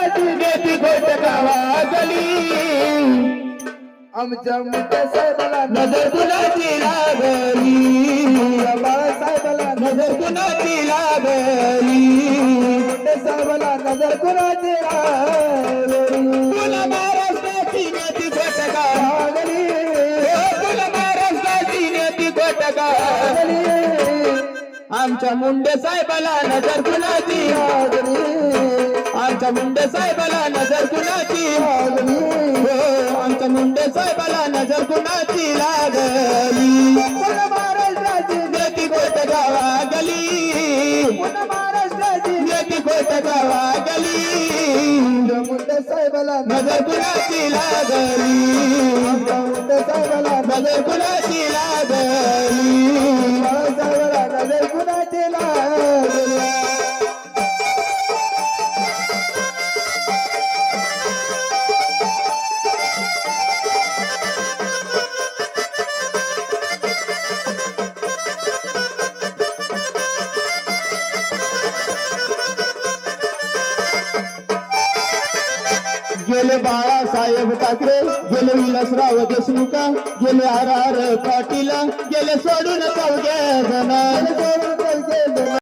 नेती गोट गावागली आमच्या मोठ्या साहेबाला नजर कुणाची लागली बाळासाहेबाला नजर कुणाची लागली मोठ्या साहेबाला नजर कुणाची तुला महाराष्ट्राची नेती गोट गावागली तुला महाराष्ट्राची नेती गोट गावागली आमच्या मुंडे साहेबाला नजर कुणाची आमच्या मुंडे साहेबाला नजर कुणाची आमच्या मुंडे साहेबाला नजर कुणाची लागली महाराष्ट्राची नेती गोट गावागली महाराष्ट्राची नेती गोट गावागली मोठ्या साहेबाला नजर कुणाची लागली मोठ्या साहेबाला नजर कुणाची लागली बाळासाहेबाला नजर कुणाची लागली गेले बाळासाहेब ठाकरे गेले विलासराव देशमुखा गेले आर पाटील गेले सोडून चौघे जण